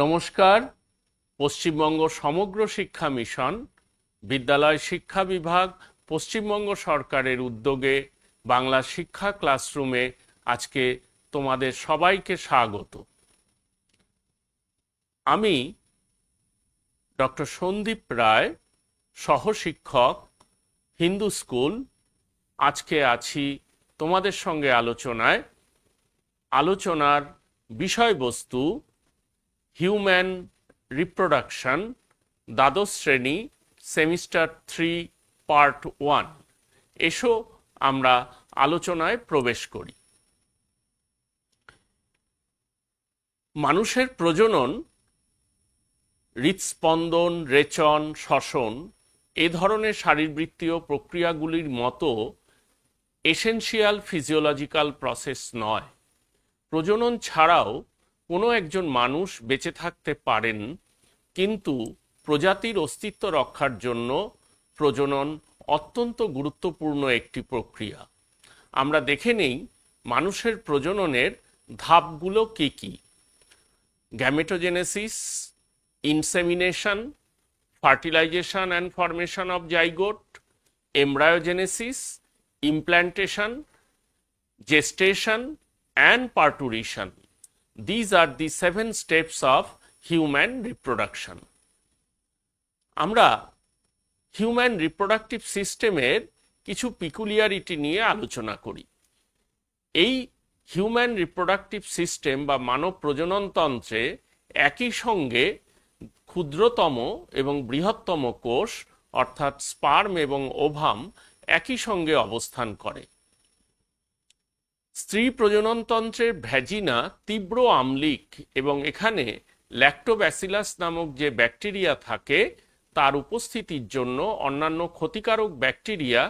নমস্কার। পশ্চিমবঙ্গ সমগ্র শিক্ষা মিশন, বিদ্যালয় শিক্ষা বিভাগ, পশ্চিমবঙ্গ সরকারের উদ্যোগে বাংলা শিক্ষা ক্লাসরুমে আজকে তোমাদের সবাইকে স্বাগত। আমি ডক্টর সন্দীপ রায়, সহশিক্ষক, হিন্দু স্কুল। আজকে আছি তোমাদের সঙ্গে আলোচনার বিষয়বস্তু হিউম্যান রিপ্রোডাকশন, দ্বাদশ শ্রেণী, সেমিস্টার 3, পার্ট 1। এসো আমরা আলোচনায় প্রবেশ করি। মানুষের প্রজনন, হৃৎস্পন্দন, রেচন, শ্বসন এ ধরনের শারীরবৃত্তীয় প্রক্রিয়াগুলির মতো এসেনশিয়াল ফিজিওলজিক্যাল প্রসেস নয়। প্রজনন ছাড়াও কোনো একজন মানুষ বেঁচে থাকতে পারেন, কিন্তু প্রজাতির অস্তিত্ব রক্ষার জন্য প্রজনন অত্যন্ত গুরুত্বপূর্ণ একটি প্রক্রিয়া। আমরা দেখে নেই মানুষের প্রজননের ধাপগুলো কি কি। Gametogenesis, insemination, fertilisation and formation of zygote, embryogenesis, implantation, gestation and parturition. These are the 7 steps of human reproduction. আমরা হিউম্যান রিপ্রোডাক্টিভ সিস্টেমের কিছু পিকুলিয়ারিটি নিয়ে আলোচনা করি। এই হিউম্যান রিপ্রোডাক্টিভ সিস্টেম বা মানব প্রজননতন্ত্রে একই সঙ্গে ক্ষুদ্রতম এবং বৃহত্তম কোষ অর্থাৎ স্পার্ম এবং ওভাম একই সঙ্গে অবস্থান করে। স্ত্রী প্রজননতন্ত্রের ভ্যাজিনা তীব্র আম্লিক এবং এখানে ল্যাক্টোব্যাসিলাস নামক যে ব্যাকটেরিয়া থাকে তার উপস্থিতির জন্য অন্যান্য ক্ষতিকারক ব্যাকটেরিয়া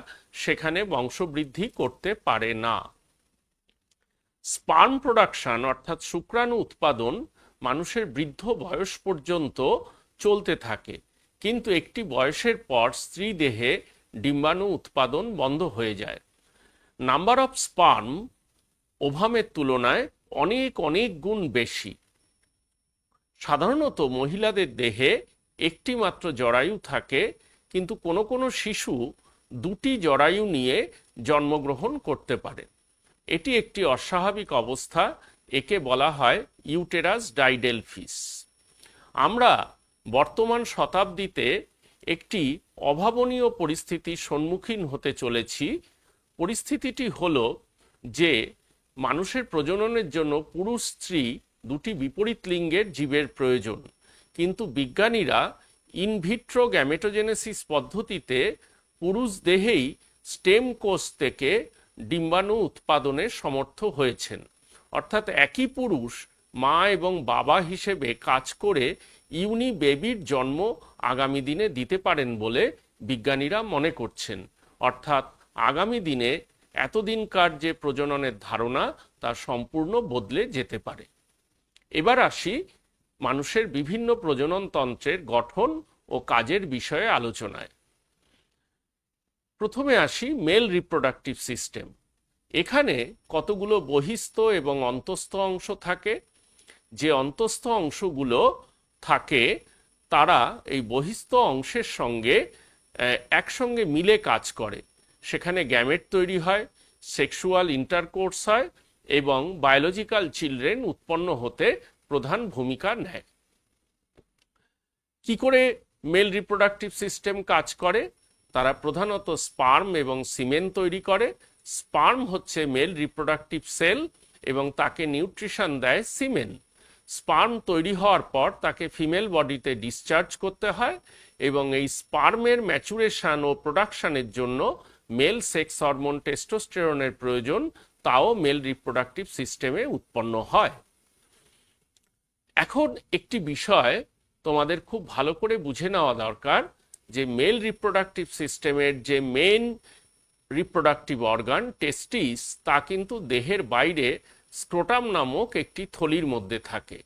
সেখানে বংশবৃদ্ধি করতে পারে না। স্পার্ম প্রোডাকশন অর্থাৎ শুক্রাণু উৎপাদন মানুষের বৃদ্ধ বয়স পর্যন্ত চলতে থাকে, কিন্তু একটি বয়সের পর স্ত্রী দেহে ডিম্বাণু উৎপাদন বন্ধ হয়ে যায়। নাম্বার অফ স্পার্ম ওভামের তুলনায় অনেক অনেক গুণ বেশি। সাধারণত মহিলাদের দেহে একটি মাত্র জরায়ু থাকে, কিন্তু কোনো কোনো শিশু দুটি জরায়ু নিয়ে জন্মগ্রহণ করতে পারে। এটি একটি অস্বাভাবিক অবস্থা, একে বলা হয় ইউটেরাস ডাইডেলফিস। আমরা বর্তমান শতাব্দীতে একটি অভাবনীয় পরিস্থিতির সম্মুখীন হতে চলেছি। পরিস্থিতিটি হলো যে মানুষের প্রজননের জন্য পুরুষ স্ত্রী দুটি বিপরীত লিঙ্গের জীবের প্রয়োজন, কিন্তু বিজ্ঞানীরা ইনভিট্রো গ্যামেটোজেনেসিস পদ্ধতিতে পুরুষ দেহেই স্টেম কোষ থেকে ডিম্বাণু উৎপাদনে সমর্থ হয়েছেন। অর্থাৎ একই পুরুষ মা এবং বাবা হিসেবে কাজ করে ইউনি বেবির জন্ম আগামী দিনে দিতে পারেন বলে বিজ্ঞানীরা মনে করছেন। অর্থাৎ আগামী দিনে এতদিনকার যে প্রজননের ধারণা তা সম্পূর্ণ বদলে যেতে পারে। এবার আসি মানুষের বিভিন্ন প্রজননতন্ত্রের গঠন ও কাজের বিষয়ে আলোচনায়। প্রথমে আসি মেল রিপ্রোডাক্টিভ সিস্টেম। এখানে কতগুলো বহিস্থ এবং অন্তঃস্থ অংশ থাকে। যে অন্তঃস্থ অংশগুলো থাকে তারা এই বহিস্থ অংশের সঙ্গে একসঙ্গে মিলে কাজ করে। সেখানে গ্যামেট তৈরি হয়, সেক্সুয়াল ইন্টারকোর্স হয় এবং বায়োলজিক্যাল চিলড্রেন উৎপন্ন হতে প্রধান ভূমিকা নেয়। কি করে মেল রিপ্রোডাক্টিভ সিস্টেম কাজ করে? তারা প্রধানত স্পার্ম এবং সিমেন তৈরি করে। স্পার্ম হচ্ছে মেল রিপ্রোডাক্টিভ সেল এবং তাকে নিউট্রিশন দেয় সিমেন। স্পার্ম তৈরি হওয়ার পর তাকে ফিমেল বডিতে ডিসচার্জ করতে হয় এবং এই স্পার্মের ম্যাচুরেশন ও প্রোডাকশনের জন্য মেল সেক্স হরমোন টেস্টোস্টেরনের প্রয়োজন, তাও মেল রিপ্রোডাক্টিভ সিস্টেমে উৎপন্ন হয়। এখন একটি বিষয় তোমাদের খুব ভালো করে বুঝে নেওয়া দরকার যে মেল রিপ্রোডাক্টিভ সিস্টেমের যে মেন রিপ্রোডাক্টিভ অর্গান টেস্টিস তা কিন্তু দেহের বাইরে স্ক্রোটাম নামক একটি থলির মধ্যে থাকে।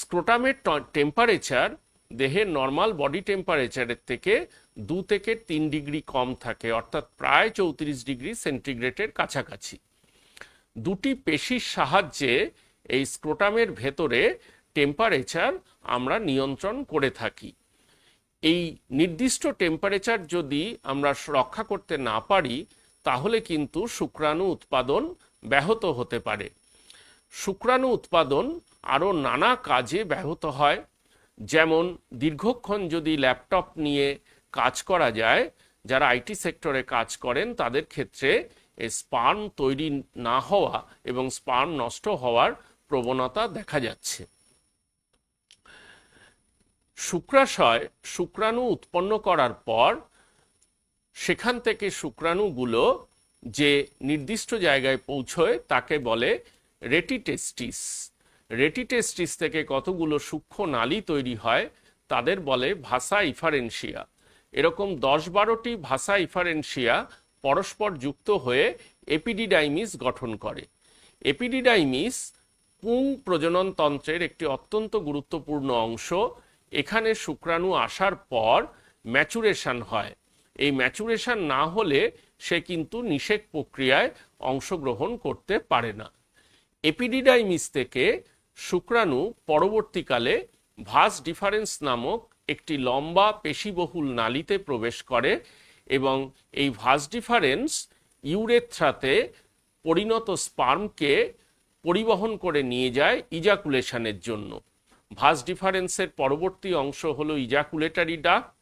স্ক্রোটামের টেম্পারেচার দেহের নর্মাল বডি টেম্পারেচারের থেকে 2 থেকে 3 ডিগ্রি কম থাকে, অর্থাৎ প্রায় 34 ডিগ্রি সেন্টিগ্রেডের কাছাকাছি। দুটি পেশির সাহায্যে এই স্ক্রোটামের ভেতরে টেম্পারেচার আমরা নিয়ন্ত্রণ করে থাকি। এই নির্দিষ্ট টেম্পারেচার যদি আমরা রক্ষা করতে না পারি তাহলে কিন্তু শুক্রাণু উৎপাদন ব্যাহত হতে পারে। শুক্রাণু উৎপাদন আরও নানা কাজে ব্যাহত হয়, যেমন দীর্ঘক্ষণ যদি ল্যাপটপ নিয়ে কাজ করা যায়, যারা আইটি সেক্টরে কাজ করেন তাদের ক্ষেত্রে স্পার্ম তৈরি না হওয়া এবং স্পার্ম নষ্ট হওয়ার প্রবণতা দেখা যাচ্ছে। শুক্রাশয় শুক্রাণু উৎপন্ন করার পর সেখান থেকে শুক্রাণুগুলো যে নির্দিষ্ট জায়গায় পৌঁছয় তাকে বলে রেটিটেস্টিস। রেটিটেস্টিস থেকে কতগুলো সূক্ষ্ম নালী তৈরি হয়, তাদের বলে ভাসা ইফারেন্সিয়া। এরকম 10-12টি ভাসা ইফারেন্সিয়া পরস্পর যুক্ত হয়ে এপিডিডাইমিস গঠন করে। এপিডিডাইমিস পুং প্রজননতন্ত্রের একটি অত্যন্ত গুরুত্বপূর্ণ অংশ। এখানে শুক্রাণু আসার পর ম্যাচুরেশন হয়। এই ম্যাচুরেশন না হলে সে কিন্তু নিষেক প্রক্রিয়ায় অংশগ্রহণ করতে পারে না। এপিডিডাইমিস থেকে শুক্রাণু পরবর্তীকালে ভাস ডিফারেন্স নামক একটি লম্বা পেশিবহুল নালীতে প্রবেশ করে এবং এই ভাস ডিফারেন্স ইউরেথ্রাতে পরিণত স্পার্মকে পরিবহন করে নিয়ে যায় ইজাকুলেশনের জন্য। ভাস ডিফারেন্সের পরবর্তী অংশ হলো ইজাকুলেটারি ডাক্ট,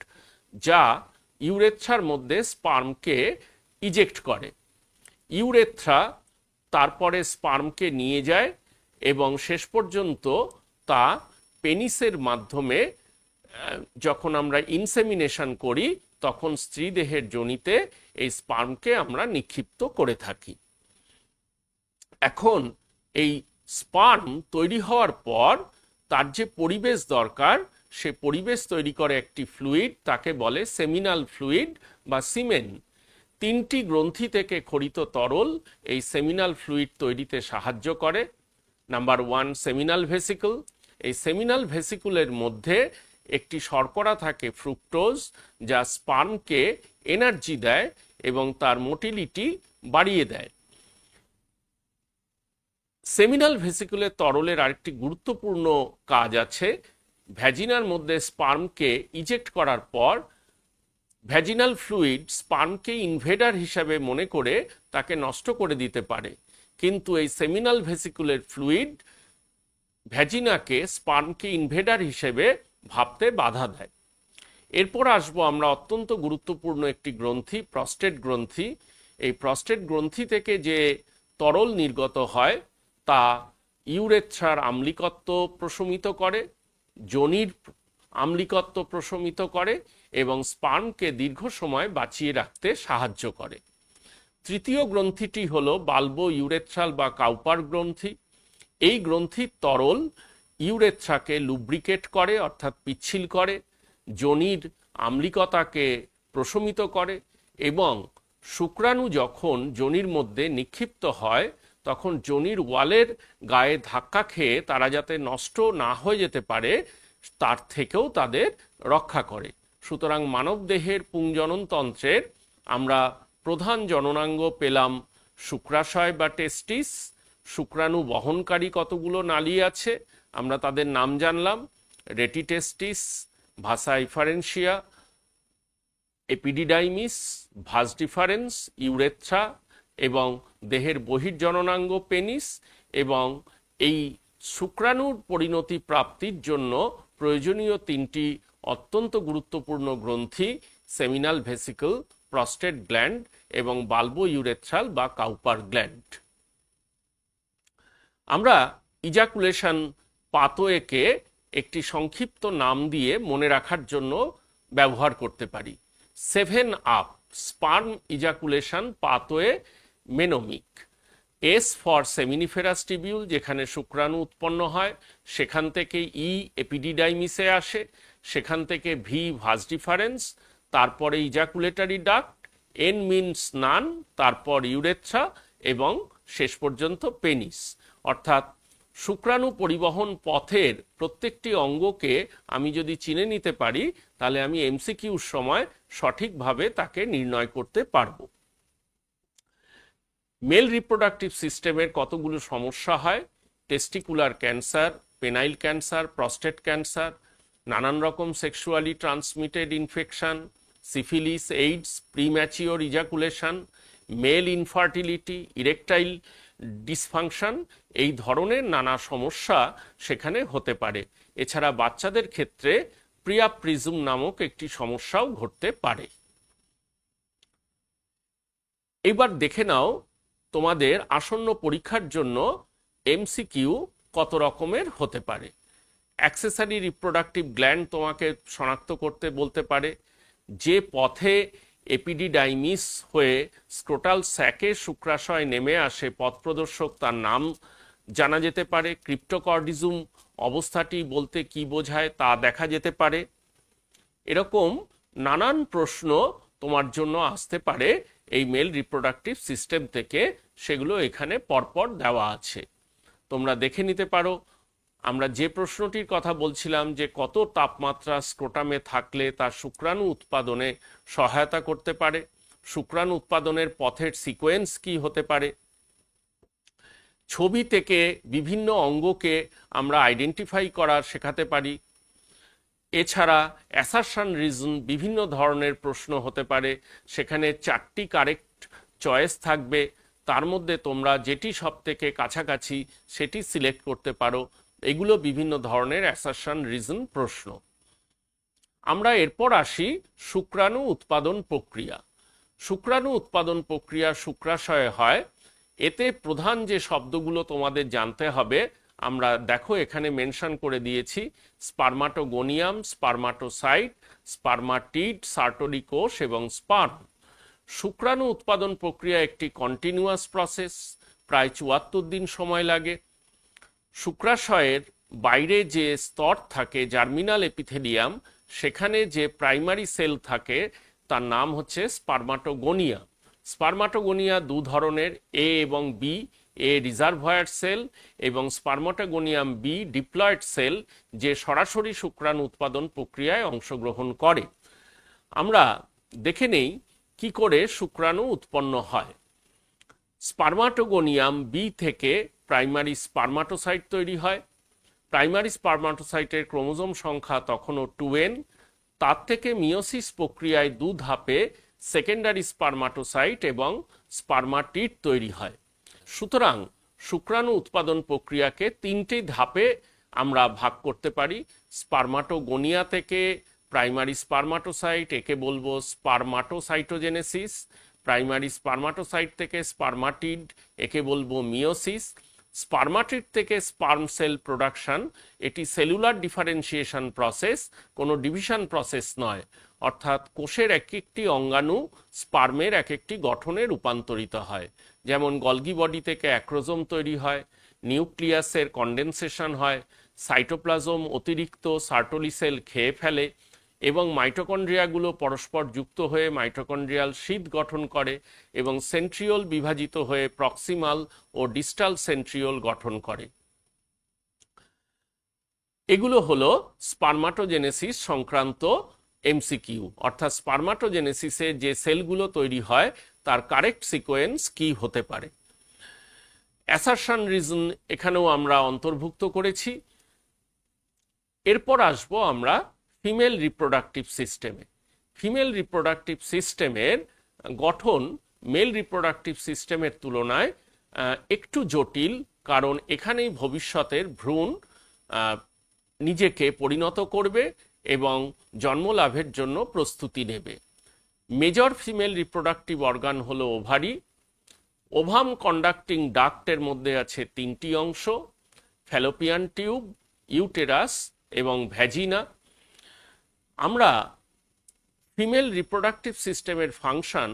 যা ইউরেথ্রার মধ্যে স্পার্মকে ইজেক্ট করে। ইউরেথ্রা তারপরে স্পার্মকে নিয়ে যায় এবং শেষ পর্যন্ত তা পেনিসের মাধ্যমে যখন আমরা ইনসেমিনেশন করি তখন স্ত্রী দেহের যোনিতে এই স্পার্মকে আমরা নিক্ষিপ্ত করে থাকি। এখন এই স্পার্ম তৈরি হওয়ার পর তার যে পরিবেশ দরকার, সে পরিবেশ তৈরি করে একটি ফ্লুইড, তাকে বলে সেমিনাল ফ্লুইড বা সিমেন। 3টি গ্রন্থি থেকে খরিত তরল এই সেমিনাল ফ্লুইড তৈরিতে সাহায্য করে। Number 1 seminal vesicle. এই সেমিনাল ভেসিকুলের মধ্যে একটি শর্করা থাকে ফ্রুক্টোজ, যা স্পার্মকে এনার্জি দেয় এবং তার মোটিলিটি বাড়িয়ে দেয়। সেমিনাল ভেসিকুলের তরলের আরেকটি গুরুত্বপূর্ণ কাজ আছে। ভ্যাজিনার মধ্যে স্পার্মকে ইজেক্ট করার পর ভ্যাজিনাল ফ্লুইড স্পার্মকে ইনভেডার হিসাবে মনে করে তাকে নষ্ট করে দিতে পারে, কিন্তু এই সেমিনাল ভেসিকুলের ফ্লুইড ভ্যাজিনাকে স্পার্মকে ইনভেডার হিসেবে ভাবতে বাধা দেয়। এরপর আসবো আমরা অত্যন্ত গুরুত্বপূর্ণ একটি গ্রন্থি, প্রস্টেট গ্রন্থি। এই প্রস্টেট গ্রন্থি থেকে যে তরল নির্গত হয় তা ইউরেথ্রার আম্লিকত্ব প্রশমিত করে, যোনির আম্লিকত্ব প্রশমিত করে এবং স্পার্মকে দীর্ঘ সময় বাঁচিয়ে রাখতে সাহায্য করে। তৃতীয় গ্রন্থিটি হলো বাল্বো ইউরেথ্রাল বা কাউপার গ্রন্থি। এই গ্রন্থির তরল ইউরেথ্রাকে লুব্রিকেট করে, অর্থাৎ পিচ্ছিল করে, যোনির আম্লিকতাকে প্রশমিত করে এবং শুক্রাণু যখন যোনির মধ্যে নিক্ষিপ্ত হয় তখন যোনির ওয়ালের গায়ে ধাক্কা খেয়ে তারা যাতে নষ্ট না হয়ে যেতে পারে তার থেকেও তাদের রক্ষা করে। সুতরাং মানবদেহের পুংজননতন্ত্রের আমরা প্রধান জননাঙ্গ পেলাম শুক্রাশয় বা টেস্টিস। শুক্রাণু বহনকারী কতগুলো নালী আছে আমরা তাদের নাম জানলাম: রেটিটেস্টিস, ভাসা ইফারেন্সিয়া, এপিডিডাইমিস, ভাস ডিফারেন্স, ইউরেথ্রা এবং দেহের বহির্জননাঙ্গ পেনিস। এবং এই শুক্রাণুর পরিণতি প্রাপ্তির জন্য প্রয়োজনীয় 3টি অত্যন্ত গুরুত্বপূর্ণ গ্রন্থি: সেমিনাল ভেসিকল, প্রস্টেট গ্ল্যান্ড এবং বাল্বো ইউরেথ্রাল বা কাউপার গ্ল্যান্ড। আমরা ইজাকুলেশন পাথওয়েকে একটি সংক্ষিপ্ত নাম দিয়ে মনে রাখার জন্য ব্যবহার করতে পারি: 7 up sperm ejaculation pathway mnemonic. S for seminiferous tubule, যেখানে শুক্রাণু উৎপন্ন হয়, সেখান থেকে ই এপিডিডাইমিসে আসে, সেখান থেকে ভি ভাস ডিফারেন্স, তারপরে ইজাকুলেটারি ডাক্ট, এন মিনস নান, তারপর ইউরেথ্রা এবং শেষ পর্যন্ত পেনিস। অর্থাৎ শুক্রাণু পরিবহন পথের প্রত্যেকটি অঙ্গকে আমি যদি চিনে নিতে পারি তাহলে আমি এমসিকিউর সময় সঠিকভাবে তাকে নির্ণয় করতে পারবো। মেল রিপ্রোডাক্টিভ সিস্টেমের কতগুলো সমস্যা হয়: testicular cancer, penile cancer, prostate cancer, নানান রকম sexually transmitted infection, syphilis, AIDS, premature ejaculation, male infertility, erectile dysfunction, এই ধরনের নানা সমস্যা সেখানে হতে পারে। এছাড়া বাচ্চাদের ক্ষেত্রে প্রিয়াপ্রিজম নামক একটি সমস্যাও ঘটতে পারে। এবার দেখে নাও তোমাদের আসন্ন পরীক্ষার জন্য এমসিকিউ কত রকমের হতে পারে। অ্যাক্সেসরি রিপ্রোডাক্টিভ গ্ল্যান্ড তোমাকে শনাক্ত করতে বলতে পারে। যে পথে এপিডিডাইমিস হয়ে স্ক্রোটাল স্যাকে শুক্রাশয় নেমে আসে পথপ্রদর্শক, তার নাম জানা যেতে পারে। ক্রিপ্টোকর্ডিজম অবস্থাটি বলতে কি বোঝায় তা দেখা যেতে পারে। এরকম নানান প্রশ্ন তোমার জন্য আসতে পারে এই মেল রিপ্রোডাক্টিভ সিস্টেম থেকে, সেগুলো এখানে পরপর দেওয়া আছে, তোমরা দেখে নিতে পারো। আমরা যে প্রশ্নটির কথা বলছিলাম যে কত তাপমাত্রা স্ক্রোটামে থাকলে তা শুক্রাণু উৎপাদনে সহায়তা করতে পারে, শুক্রাণু উৎপাদনের পথের সিকোয়েন্স কি হতে পারে, ছবি থেকে বিভিন্ন অঙ্গকে আমরা আইডেন্টিফাই করা শেখাতে পারি। এছাড়া অ্যাসারশন রিজন বিভিন্ন ধরনের প্রশ্ন হতে পারে, সেখানে 4টি কারেক্ট চয়েস থাকবে, তার মধ্যে তোমরা যেটি সব থেকে কাছাকাছি সেটি সিলেক্ট করতে পারো। এগুলো বিভিন্ন ধরনের অ্যাসারশন রিজন প্রশ্ন। আমরা এরপর আসি শুক্রাণু উৎপাদন প্রক্রিয়া। শুক্রাণু উৎপাদন প্রক্রিয়া শুক্রাশয়ে হয়। এতে প্রধান যে শব্দগুলো তোমাদের জানতে হবে আমরা দেখো এখানে মেনশন করে দিয়েছি: স্পার্মাটোগোনিয়াম, স্পার্মাটোসাইট, স্পার্মাটিড, সার্টোরি কোষ এবং স্পার্ম। শুক্রাণু উৎপাদন প্রক্রিয়া একটি কন্টিনিউয়াস প্রসেস, প্রায় 74 দিন সময় লাগে। শুক্রাশয়ের বাইরে যে স্তর থাকে জার্মিনাল এপিথেলিয়াম, সেখানে যে প্রাইমারি সেল থাকে তার নাম হচ্ছে স্পার্মাটোগোনিয়া। স্পার্মাটোগোনিয়া দু ধরনের, এ এবং বি। এ রিজার্ভয়ার সেল এবং স্পার্মাটোগোনিয়াম বি ডিপ্লয়েড সেল, যে সরাসরি শুক্রাণু উৎপাদন প্রক্রিয়ায় অংশগ্রহণ করে। আমরা দেখে নেই কি করে শুক্রাণু উৎপন্ন হয়। স্পার্মাটোগোনিয়াম বি থেকে প্রাইমারি স্পার্মাটোসাইট তৈরি হয়। প্রাইমারি স্পার্মাটোসাইটের ক্রোমোজোম সংখ্যা তখনও 2n। তার থেকে মিওসিস প্রক্রিয়ায় 2 ধাপে সেকেন্ডারি স্পার্মাটোসাইট এবং স্পার্মাটিড তৈরি হয়। সুতরাং শুক্রাণু উৎপাদন প্রক্রিয়াকে 3টি ধাপে আমরা ভাগ করতে পারি। স্পার্মাটোগোনিয়া থেকে প্রাইমারি স্পার্মাটোসাইট, একে বলবো স্পার্মাটোসাইটোজেনেসিস। প্রাইমারি স্পার্মাটোসাইট থেকে স্পার্মাটিড, একে বলবো মিওসিস। স্পার্মাটিড থেকে স্পার্ম সেল প্রোডাকশন, এটি সেলুলার ডিফারেন্সিয়েশন প্রসেস, কোনো ডিভিশন প্রসেস নয়। অর্থাৎ কোষের এক একটি অঙ্গাণু স্পার্মের এক একটি গঠনে রূপান্তরিত হয়। যেমন গলগি বডি থেকে অ্যাক্রোজোম তৈরি হয়, নিউক্লিয়াসের কন্ডেনসেশন হয়, সাইটোপ্লাজম অতিরিক্ত সার্টোলি সেল খেয়ে ফেলে এবং মাইটোকন্ড্রিয়াগুলো পরস্পর যুক্ত হয়ে মাইটোকন্ড্রিয়াল শীট গঠন করে এবং সেন্ট্রিওল বিভাজিত হয়ে প্রক্সিমাল ও ডিস্টাল সেন্ট্রিওল গঠন করে। এগুলো হলো স্পার্মাটোজেনেসিস সংক্রান্ত এমসিকিউ, অর্থাৎ স্পার্মাটোজেনেসিসে যে সেলগুলো তৈরি হয় তার কারেক্ট সিকোয়েন্স কি হতে পারে। অ্যাসারশন রিজন এখানেও আমরা অন্তর্ভুক্ত করেছি। এরপর আসবো আমরা ফিমেল রিপ্রোডাক্টিভ সিস্টেমে। ফিমেল রিপ্রোডাক্টিভ সিস্টেমের গঠন মেল রিপ্রোডাক্টিভ সিস্টেমের তুলনায় একটু জটিল, কারণ এখানেই ভবিষ্যতের ভ্রূণ নিজেকে পরিণত করবে এবং জন্মলাভের জন্য প্রস্তুতি নেবে। মেজর ফিমেল রিপ্রোডাক্টিভ অর্গান হলো ওভারি। ওভাম কন্ডাক্টিং ডাক্টের মধ্যে আছে 3টি অংশ: ফ্যালোপিয়ান টিউব, ইউটেরাস এবং ভ্যাজিনা। আমরা ফিমেল রিপ্রোডাক্টিভ সিস্টেমের ফাংশন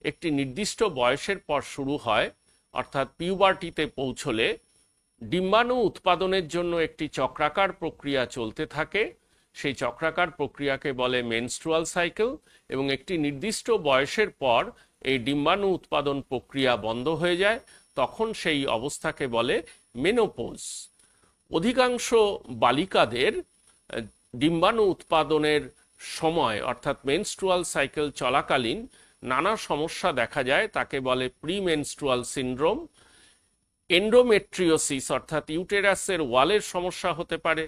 একটি নির্দিষ্ট বয়সের পর শুরু হয়, অর্থাৎ পিউবার্টিতে পৌঁছলে ডিম্বাণু উৎপাদনের জন্য একটি চক্রাকার প্রক্রিয়া চলতে থাকে। সেই চক্রাকার প্রক্রিয়াকে বলে মেনস্ট্রুয়াল সাইকেল এবং একটি নির্দিষ্ট বয়সের পর এই ডিম্বাণু উৎপাদন প্রক্রিয়া বন্ধ হয়ে যায়, তখন সেই অবস্থাকে বলে মেনোপোজ। অধিকাংশ বালিকাদের ডিম্বাণু উৎপাদনের সময় অর্থাৎ মেনস্ট্রুয়াল সাইকেল চলাকালীন নানা সমস্যা দেখা যায়, তাকে বলে প্রিমেনস্ট্রুয়াল সিনড্রোম। এন্ডোমেট্রিওসিস অর্থাৎ ইউটেরাসের ওয়ালের সমস্যা হতে পারে,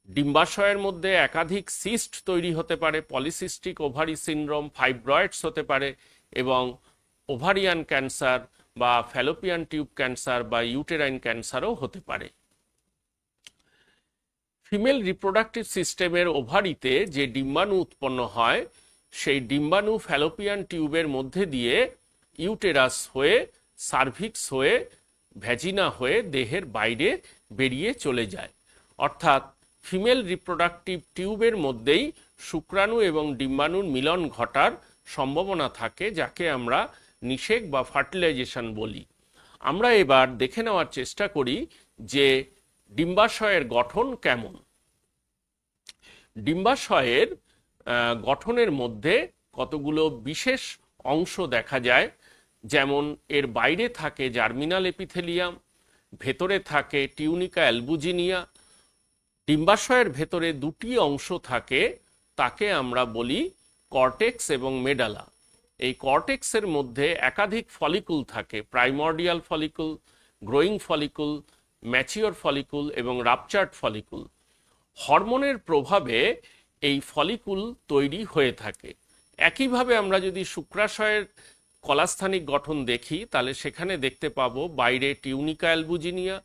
ডিম্বাশয়ের মধ্যে একাধিক সিস্ট তৈরি হতে পারে, পলিসিস্টিক ওভারি সিনড্রোম, ফাইব্রয়েডস হতে পারে, এবং ওভারিয়ান ক্যান্সার বা ফ্যালোপিয়ান টিউব ক্যান্সার বা ইউটেরাইন ক্যান্সারও হতে পারে। ফিমেল রিপ্রোডাক্টিভ সিস্টেমের ওভারিতে যে ডিম্বাণু উৎপন্ন হয় সেই ডিম্বাণু ফ্যালোপিয়ান টিউবের মধ্যে দিয়ে ইউটেরাস হয়ে, সার্ভিক্স হয়ে, ভ্যাজিনা হয়ে দেহের বাইরে বেরিয়ে চলে যায়। অর্থাৎ ফিমেল রিপ্রোডাক্টিভ টিউবের মধ্যেই শুক্রাণু এবং ডিম্বাণুর মিলন ঘটার সম্ভাবনা থাকে, যাকে আমরা নিষেক বা ফার্টিলাইজেশন বলি। আমরা এবার দেখে নেওয়ার চেষ্টা করি যে ডিম্বাশয়ের গঠন কেমন। ডিম্বাশয়ের গঠনের মধ্যে কতগুলো বিশেষ অংশ দেখা যায়, যেমন এর বাইরে থাকে জার্মিনাল এপিথেলিয়াম, ভেতরে থাকে টিউনিকা অ্যালবুজিনিয়া। ডিম্বাশয়ের ভেতরে দুটি অংশ থাকে, তাকে আমরা বলি কর্টেক্স এবং মেডালা। এই কর্টেক্সের মধ্যে একাধিক ফলিকুল থাকে, primordial follicle, growing follicle, mature follicle এবং রাপচার্ড ফলিকুল। হরমোনের প্রভাবে এই ফলিকুল তৈরি হয়ে থাকে। একইভাবে আমরা যদি শুক্রাশয়ের কলাস্থানিক গঠন দেখি তাহলে সেখানে দেখতে পাবো বাইরে টিউনিকা অ্যালবুজিনিয়া,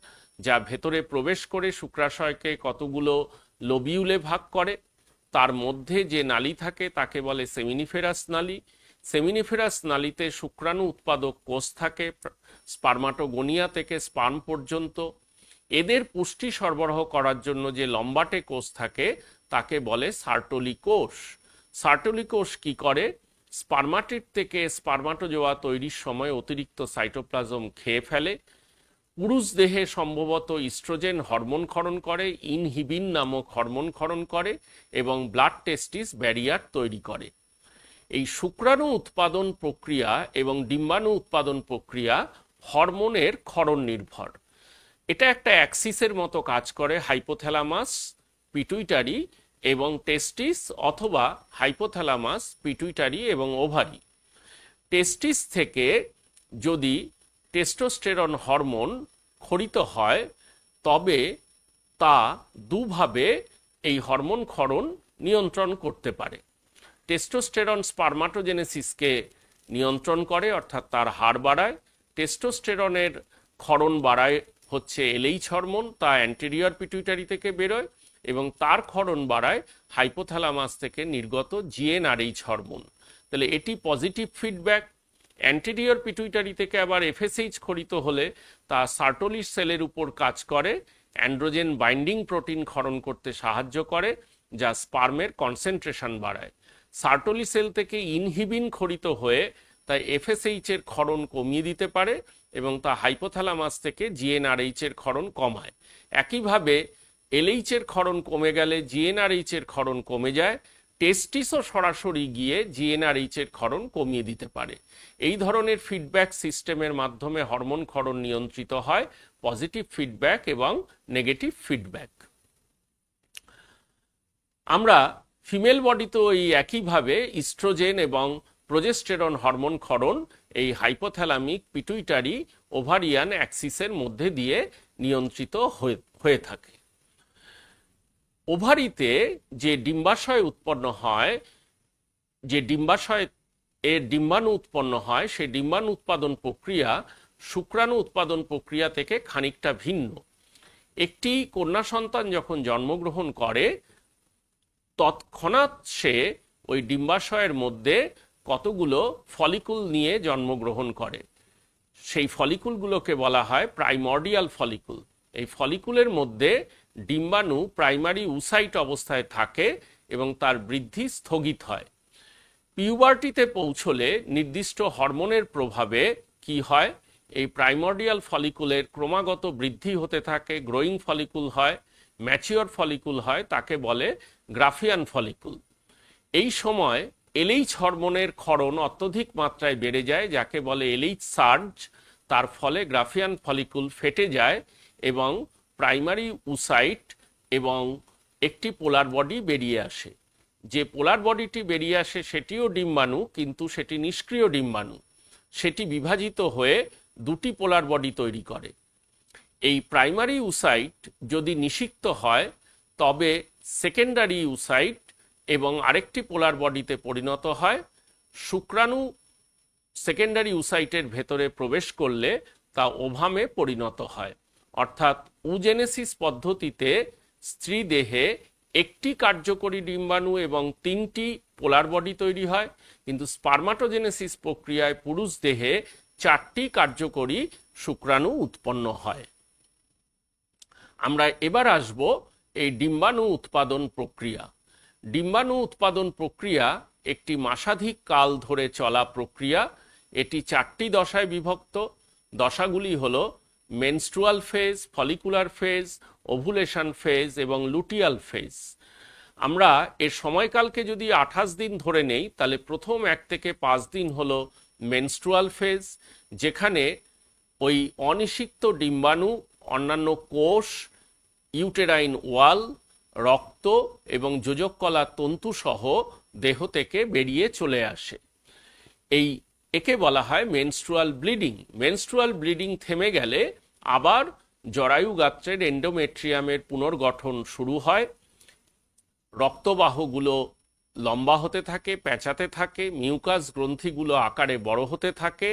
যা ভেতরে প্রবেশ করে শুক্রাশয়কে কতগুলো লোবিউলে ভাগ করে। তার মধ্যে যে নালী থাকে তাকে বলে সেমিনিফেরাস নালী। সেমিনিফেরাস নালীতে শুক্রাণু উৎপাদক কোষ থাকে, স্পার্মাটোগোনিয়া থেকে স্পার্ম পর্যন্ত। এদের পুষ্টি সরবরাহ করার জন্য যে লম্বাটে কোষ থাকে তাকে বলে সার্টোলি কোষ। সার্টোলি কোষ কি করে? স্পার্মাটিড থেকে স্পার্মাটোজোয়া তৈরির সময় অতিরিক্ত সাইটোপ্লাজম খেয়ে ফেলে। পুরুষ দেহে সম্ভবত ইস্ট্রোজেন হরমোন ক্ষরণ করে, ইনহিবিন নামক হরমোন ক্ষরণ করে এবং ব্লাড টেস্টিস ব্যারিয়ার তৈরি করে। এই শুক্রাণু উৎপাদন প্রক্রিয়া এবং ডিম্বাণু উৎপাদন প্রক্রিয়া হরমোনের ক্ষরণ নির্ভর। এটা একটা অ্যাক্সিসের মতো কাজ করে হাইপোথ্যালামাস, পিটুইটারি এবং টেস্টিস, অথবা হাইপোথ্যালামাস, পিটুইটারি এবং ওভারি। টেস্টিস থেকে যদি টেস্টোস্টেরন হরমোন ক্ষরিত হয় তবে তা দুভাবে এই হরমোন ক্ষরণ নিয়ন্ত্রণ করতে পারে। টেস্টোস্টেরন স্পার্মাটোজেনেসিসকে নিয়ন্ত্রণ করে, অর্থাৎ তার হার বাড়ায়। টেস্টোস্টেরনের ক্ষরণ বাড়ায় হচ্ছে এলএইচ হরমোন, তা অ্যান্টেরিয়র পিটুইটারি থেকে বেরোয়, এবং তার ক্ষরণ বাড়ায় হাইপোথ্যালামাস থেকে নির্গত জিএনআরএইচ হরমোন। তাহলে এটি পজিটিভ ফিডব্যাক। অ্যান্টেরিয়র পিটুইটারি থেকে আবার এফএসএইচ ক্ষরিত হলে তা সার্টোলি সেলের উপর কাজ করে, অ্যান্ড্রোজেন বাইন্ডিং প্রোটিন ক্ষরণ করতে সাহায্য করে, যা স্পার্মের কনসেন্ট্রেশন বাড়ায়। সার্টোলি সেল থেকে ইনহিবিন ক্ষরিত হয়ে তাই এফএসএইচ এর ক্ষরণ কমিয়ে দিতে পারে এবং তা হাইপোথ্যালামাস থেকে জিএনআরএইচ এর ক্ষরণ কমায়। একইভাবে এলএইচ এর ক্ষরণ কমে গেলে জিএনআরএইচ এর ক্ষরণ কমে যায়। টেস্টিসও সরাসরি গিয়ে জিএনআরএইচ এর ক্ষরণ কমিয়ে দিতে পারে। এই ধরনের ফিডব্যাক সিস্টেমের মাধ্যমে হরমোন ক্ষরণ নিয়ন্ত্রিত হয়, পজিটিভ ফিডব্যাক এবং নেগেটিভ ফিডব্যাক। আমরা ফিমেল বডিতেও এই একইভাবে ইস্ট্রোজেন এবং প্রোজেস্টেরন হরমোন ক্ষরণ এই হাইপোথ্যালামিক, পিটুইটারি, ওভারিয়ান অ্যাক্সিসের মধ্যে দিয়ে নিয়ন্ত্রিত হয়ে থাকে। ওভারিতে যে ডিম্বাশয় উৎপন্ন হয়, যে ডিম্বাশয় এর ডিম্বাণু উৎপন্ন হয়, সেই ডিম্বাণু উৎপাদন প্রক্রিয়া শুক্রাণু উৎপাদন প্রক্রিয়া থেকে খানিকটা ভিন্ন। একটি কন্যা সন্তান যখন জন্মগ্রহণ করে তৎক্ষণাৎ সে ওই ডিম্বাশয়ের মধ্যে কতগুলো ফলিকুল নিয়ে জন্মগ্রহণ করে। সেই ফলিকুলগুলোকে বলা হয় প্রাইমর্ডিয়াল ফলিকুল। এই ফলিকুলের মধ্যে ডিম্বাণু প্রাইমারি উসাইট অবস্থায় থাকে এবং তার বৃদ্ধি স্থগিত হয়। পিউবার্টিতে পৌঁছলে নির্দিষ্ট হরমোনের প্রভাবে কি হয়, এই প্রাইমর্ডিয়াল ফলিকুলের ক্রমাগত বৃদ্ধি হতে থাকে, গ্রোয়িং ফলিকুল হয়, ম্যাচিওর ফলিকুল হয়, তাকে বলে গ্রাফিয়ান ফলিকুল। এই সময় এলএইচ হরমোনের ক্ষরণ অত্যধিক মাত্রায় বেড়ে যায়, যাকে বলে এলএইচ সার্জ। তার ফলে গ্রাফিয়ান ফলিকুল ফেটে যায় এবং প্রাইমারি উসাইট এবং একটি পোলার বডি বেরিয়ে আসে। যে পোলার বডিটি বেরিয়ে আসে সেটিও ডিম্বাণু, কিন্তু সেটি নিষ্ক্রিয় ডিম্বাণু। সেটি বিভাজিত হয়ে দুটি পোলার বডি তৈরি করে। এই প্রাইমারি উসাইট যদি নিষিক্ত হয় তবে সেকেন্ডারি উসাইট এবং আরেকটি পোলার বডিতে পরিণত হয়। শুক্রাণু সেকেন্ডারি উসাইটের ভেতরে প্রবেশ করলে তা ওভামে পরিণত হয়। অর্থাৎ উজেনেসিস পদ্ধতিতে স্ত্রী দেহে একটি কার্যকরী ডিম্বাণু এবং 3টি পোলার বডি তৈরি হয়, কিন্তু স্পার্মাটোজেনেসিস প্রক্রিয়ায় পুরুষ দেহে 4টি কার্যকরী শুক্রাণু উৎপন্ন হয়। আমরা এবার আসব এই ডিম্বাণু উৎপাদন প্রক্রিয়া। ডিম্বাণু উৎপাদন প্রক্রিয়া একটি মাসাধিক কাল ধরে চলা প্রক্রিয়া। এটি 4টি দশায় বিভক্ত। দশাগুলি হলো menstrual phase, follicular phase, ovulation phase এবং লুটিয়াল ফেজ। আমরা এর সময়কালকে যদি 28 দিন ধরে নেই তাহলে প্রথম 1 থেকে 5 দিন হলো মেনস্ট্রুয়াল ফেজ, যেখানে ওই অনিষিক্ত ডিম্বাণু অন্যান্য কোষ, ইউটেরাইন ওয়াল, রক্ত এবং যোজককলা তন্তু সহ দেহ থেকে বেরিয়ে চলে আসে। একে বলা হয় মেনস্ট্রুয়াল ব্লিডিং। মেনস্ট্রুয়াল ব্লিডিং থেমে গেলে আবার জরায়ু গাত্রের এন্ডোমেট্রিয়ামের পুনর্গঠন শুরু হয়। রক্তবাহগুলো লম্বা হতে থাকে, পেঁচাতে থাকে, মিউকাস গ্রন্থিগুলো আকারে বড় হতে থাকে।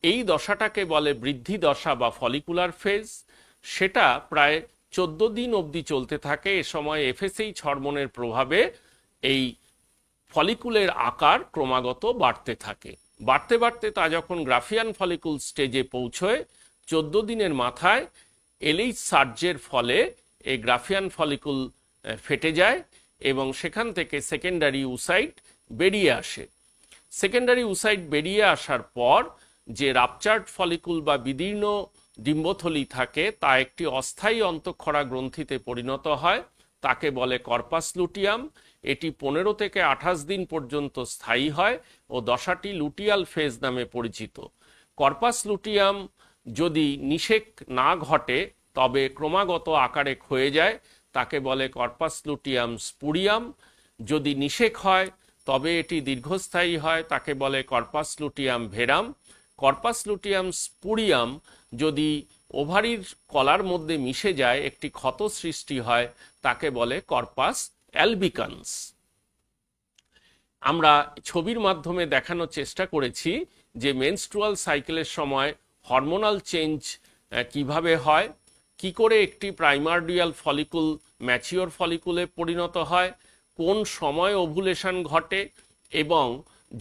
এই দশাটাকে বলে বৃদ্ধি দশা বা ফলিকুলার ফেজ। সেটা প্রায় 14 দিন অবধি চলতে থাকে। এ সময় এফএসএইচ হরমোনের প্রভাবে এই ফলিকুলের আকার ক্রমাগত বাড়তে থাকে। বাড়তে বাড়তে তা যখন গ্রাফিয়ান ফলিকুল স্টেজে পৌঁছয়, 14 দিনের মাথায় এলএইচ সার্জের ফলে এই গ্রাফিয়ান ফলিকুল ফেটে যায় এবং সেখান থেকে সেকেন্ডারি উসাইট বেরিয়ে আসে। সেকেন্ডারি উসাইট বেরিয়ে আসার পর যে রাপচার্ড ফলিকুল বা বিদীর্ণ ডিম্বথলি থাকে তা একটি অস্থায়ী অন্তঃক্ষরা গ্রন্থিতে পরিণত হয়, তাকে বলে কর্পাস লুটিয়াম। এটি 15 থেকে 28 দিন পর্যন্ত স্থায়ী হয় ও দশাটি লুটিয়াল ফেজ নামে পরিচিত। কর্পাস লুটিয়াম যদি নিষেক না ঘটে তবে ক্রমাগত আকারে ক্ষয়ে যায়, তাকে বলে কর্পাস লুটিয়াম স্পুরিয়াম। যদি নিষেক হয় তবে এটি দীর্ঘস্থায়ী হয়, তাকে বলে কর্পাস লুটিয়াম ভেরাম। কর্পাস লুটিয়াম স্পুরিয়াম যদি ওভারির কলার মধ্যে মিশে যায়, একটি ক্ষত সৃষ্টি হয়, তাকে বলে কর্পাস অ্যালবিকান্স। আমরা ছবির মাধ্যমে দেখানোর চেষ্টা করেছি যে মেনস্ট্রুয়াল সাইকেলের সময় হরমোনাল চেঞ্জ কিভাবে হয়, কি করে একটি প্রাইমার্ডিয়াল ফলিকুল ম্যাচিওর ফলিকুলে পরিণত হয়, কোন সময় ওভুলেশন ঘটে এবং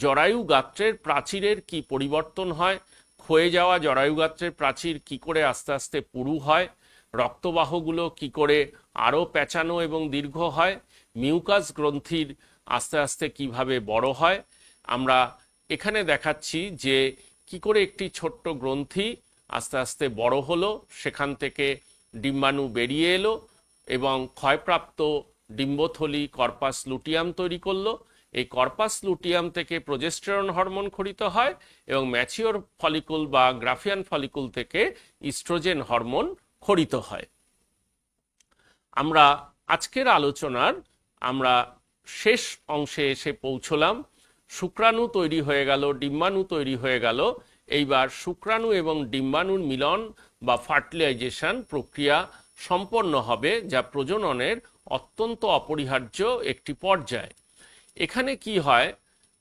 জরায়ু গাত্রের প্রাচীরের কি পরিবর্তন হয়, ক্ষয়ে যাওয়া জরায়ু গাত্রের প্রাচীর কি করে আস্তে আস্তে পুরু হয়, রক্তবাহগুলো কি করে আরও পেঁচানো এবং দীর্ঘ হয়, মিউকাস গ্রন্থির আস্তে আস্তে কিভাবে বড় হয়। আমরা এখানে দেখাচ্ছি যে কি করে একটি ছোট্ট গ্রন্থি আস্তে আস্তে বড় হলো, সেখান থেকে ডিম্বাণু বেরিয়ে এলো এবং ক্ষয়প্রাপ্ত ডিম্বথলি কর্পাস লুটিয়াম তৈরি করলো। এই কর্পাস লুটিয়াম থেকে প্রোজেস্টেরন হরমোন খরিত হয় এবং ম্যাচিওর ফলিকুল বা গ্রাফিয়ান ফলিকুল থেকে ইস্ট্রোজেন হরমোন খরিত হয়। আমরা আজকের আলোচনার আমরা শেষ অংশে এসে পৌঁছলাম। শুক্রাণু তৈরি হয়ে গেল, ডিম্বাণু তৈরি হয়ে গেল। এইবার শুক্রাণু এবং ডিম্বাণুর মিলন বা ফার্টিলাইজেশন প্রক্রিয়া সম্পন্ন হবে, যা প্রজননের অত্যন্ত অপরিহার্য একটি পর্যায়। এখানে কি হয়,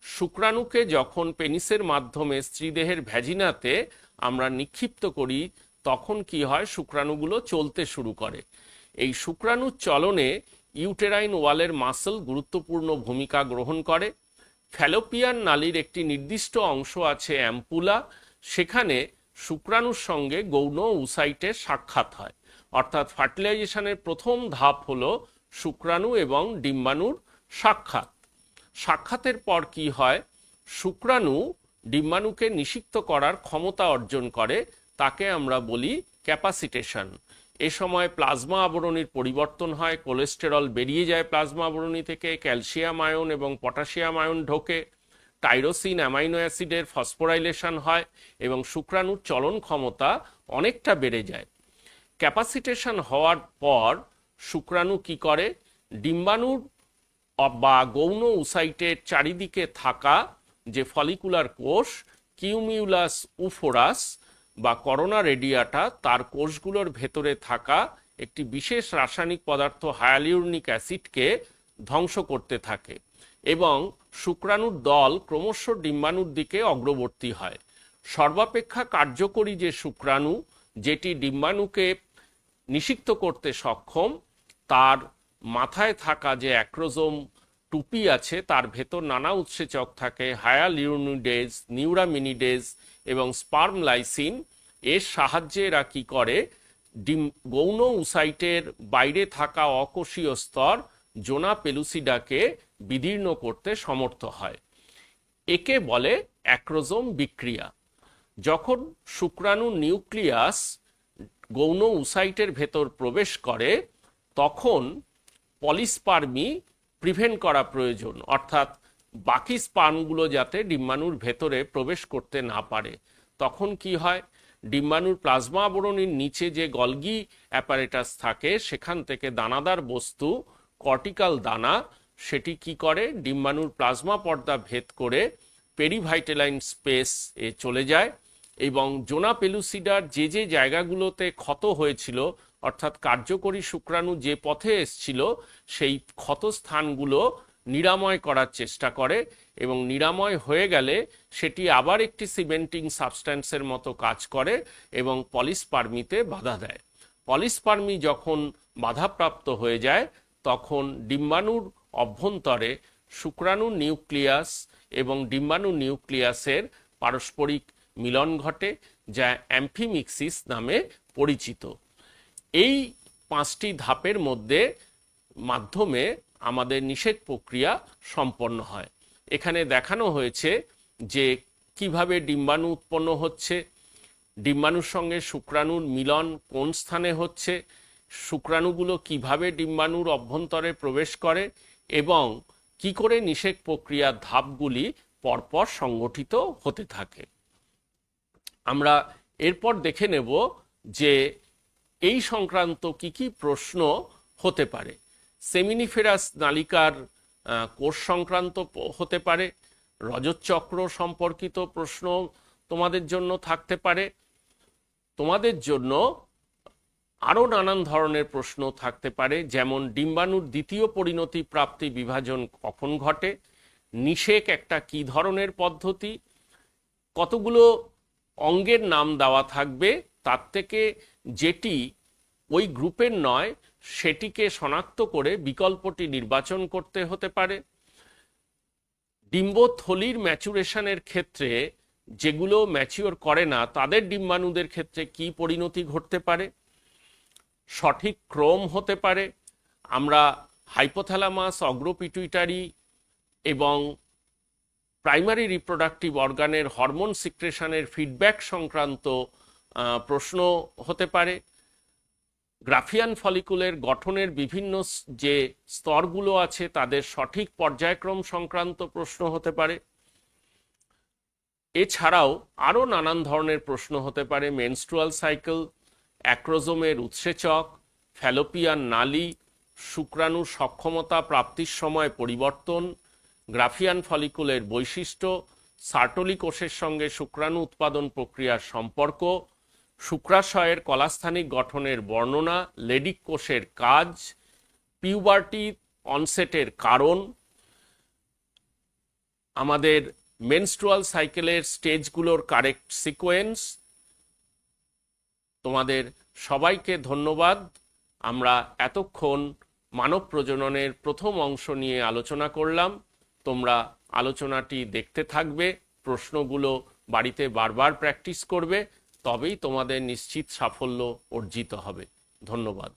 শুক্রাণুকে যখন পেনিসের মাধ্যমে স্ত্রীদেহের ভ্যাজিনাতে আমরা নিক্ষিপ্ত করি তখন কি হয়, শুক্রাণুগুলো চলতে শুরু করে। এই শুক্রাণুর চলনে ইউটেরাইন ওয়ালের মাসল গুরুত্বপূর্ণ ভূমিকা গ্রহণ করে। ফ্যালোপিয়ান নালীর একটি নির্দিষ্ট অংশ আছে অ্যাম্পুলা, সেখানে শুক্রাণুর সঙ্গে গৌণ উসাইটের সাক্ষাৎ হয়। অর্থাৎ ফার্টিলাইজেশনের প্রথম ধাপ হলো শুক্রাণু এবং ডিম্বাণুর সাক্ষাৎ। সাক্ষাতের পর কি হয়, শুক্রাণু ডিম্বাণুকে নিষিক্ত করার ক্ষমতা অর্জন করে, তাকে আমরা বলি ক্যাপাসিটেশন। এ সময় প্লাজমা আবরণীর পরিবর্তন হয়, কোলেস্টেরল বেরিয়ে যায় প্লাজমা আবরণী থেকে, ক্যালসিয়াম আয়ন এবং পটাশিয়াম আয়ন ঢোকে, টাইরোসিন অ্যামাইনো অ্যাসিডের ফসফোরাইলেশন হয় এবং শুক্রাণুর চলন ক্ষমতা অনেকটা বেড়ে যায়। ক্যাপাসিটেশন হওয়ার পর শুক্রাণু কি করে, ডিম্বাণুর বা গৌণ উসাইটের চারিদিকে থাকা যে ফলিকুলার কোষ কিউমিউলাস উফোরাস বা করোনা রেডিয়াটা তার কোষগুলোর ভেতরে থাকা একটি বিশেষ রাসায়নিক পদার্থ হায়ালুরোনিক অ্যাসিডকে ধ্বংস করতে থাকে এবং শুক্রাণুর দল ক্রমশ ডিম্বাণুর দিকে অগ্রবর্তী হয়। সর্বাপেক্ষা কার্যকরী যে শুক্রাণু, যেটি ডিম্বাণুকে নিষিক্ত করতে সক্ষম, তার মাথায় থাকা যে অ্যাক্রোজোম টুপি আছে তার ভেতর নানা উৎসেচক থাকে, হায়ালুরোনিডেজ, নিউরামিনিডেজ এবং স্পার্ম লাইসিন। এর সাহায্যে এরা কি করে, গৌণ উসাইটের বাইরে থাকা অকোষীয় স্তর জোনা পেলুসিডাকে বিদীর্ণ করতে সমর্থ হয়। একে বলে অ্যাক্রোজোম বিক্রিয়া। যখন শুক্রাণু নিউক্লিয়াস গৌণ উসাইটের ভেতর প্রবেশ করে তখন পলিস্পার্মি প্রিভেন্ট করা প্রয়োজন, অর্থাৎ বাকি স্পার্মগুলো যাতে ডিম্বাণুর ভেতরে প্রবেশ করতে না পারে। তখন কি হয়, ডিম্বাণুর প্লাজমা আবরণীর নিচে যে গলগি অ্যাপারেটাস থাকে সেখান থেকে দানাদার বস্তু, কর্টিক্যাল দানা, সেটি কি করে ডিম্বাণুর প্লাজমা পর্দা ভেদ করে পেরিভাইটেলাইন স্পেস এ চলে যায় এবং জোনা পেলুসিডার যে যে জায়গাগুলোতে ক্ষত হয়েছিল, অর্থাৎ কার্যকরী শুক্রাণু যে পথে এসছিল, সেই ক্ষত স্থানগুলো নিরাময় করার চেষ্টা করে এবং নিরাময় হয়ে গেলে সেটি আবার একটি সিমেন্টিং সাবস্ট্যান্সের মতো কাজ করে এবং পলিস্পার্মিতে বাধা দেয়। পলিস্পার্মি যখন বাধাপ্রাপ্ত হয়ে যায় তখন ডিম্বাণুর অভ্যন্তরে শুক্রাণু নিউক্লিয়াস এবং ডিম্বাণু নিউক্লিয়াসের পারস্পরিক মিলন ঘটে, যা অ্যাম্ফিমিক্সিস নামে পরিচিত। এই 5টি ধাপের মাধ্যমে আমাদের নিষেক প্রক্রিয়া সম্পন্ন হয়। এখানে দেখানো হয়েছে যে কিভাবে ডিম্বাণু উৎপন্ন হচ্ছে, ডিম্বাণুর সঙ্গে শুক্রাণুর মিলন কোন স্থানে হচ্ছে, শুক্রাণুগুলো কিভাবে ডিম্বাণুর অভ্যন্তরে প্রবেশ করে এবং কি করে নিষেক প্রক্রিয়ার ধাপগুলি পরপর সংগঠিত হতে থাকে। আমরা এরপর দেখে নেব যে এই সংক্রান্ত কি কি প্রশ্ন হতে পারে। সেমিনিফেরাস নালিকার কোষ সংক্রান্ত হতে পারে, রজতচক্র সম্পর্কিত প্রশ্ন তোমাদের জন্য থাকতে পারে, তোমাদের জন্য আরও নানান ধরনের প্রশ্ন থাকতে পারে, যেমন ডিম্বাণুর দ্বিতীয় পরিণতি প্রাপ্তি বিভাজন কখন ঘটে, নিষেক একটা কি ধরনের পদ্ধতি, কতগুলো অঙ্গের নাম দেওয়া থাকবে, তার থেকে যেটি ওই গ্রুপের নয় সেটিকে শনাক্ত করে বিকল্পটি নির্বাচন করতে হতে পারে। ডিম্বথলির ম্যাচুরেশনের ক্ষেত্রে যেগুলো ম্যাচিওর করে না তাদের ডিম্বাণুদের ক্ষেত্রে কি পরিণতি ঘটতে পারে, সঠিক ক্রম হতে পারে। আমরা হাইপোথ্যালামাস, অগ্রপিটুইটারি এবং প্রাইমারি রিপ্রোডাক্টিভ অর্গানের হরমোন সিক্রেশনের ফিডব্যাক সংক্রান্ত প্রশ্ন হতে পারে। গ্রাফিয়ান ফলিকুলের গঠনের বিভিন্ন যে স্তরগুলো আছে তাদের সঠিক পর্যায়ক্রম সংক্রান্ত প্রশ্ন হতে পারে। এছাড়াও আরও নানান ধরনের প্রশ্ন হতে পারে, মেনস্ট্রুয়াল সাইকেল, অ্যাক্রোজোমের উৎসেচক, ফ্যালোপিয়ান নালী, শুক্রাণুর সক্ষমতা প্রাপ্তির সময় পরিবর্তন, গ্রাফিয়ান ফলিকুলের বৈশিষ্ট্য, সার্টোলি কোষের সঙ্গে শুক্রাণু উৎপাদন প্রক্রিয়ার সম্পর্ক, শুক্রাশয়ের কলাস্থানিক গঠনের বর্ণনা, লেডিক কোষের কাজ, পিউবার্টি অনসেটের কারণ, আমাদের মেনস্ট্রুয়াল সাইকেলের স্টেজগুলোর কারেক্ট সিকোয়েন্স। তোমাদের সবাইকে ধন্যবাদ। আমরা এতক্ষণ মানব প্রজননের প্রথম অংশ নিয়ে আলোচনা করলাম। তোমরা আলোচনাটি দেখতে থাকবে, প্রশ্নগুলো বাড়িতে বারবার প্র্যাকটিস করবে, তবেই তোমাদের নিশ্চিত সাফল্য অর্জিত হবে। ধন্যবাদ।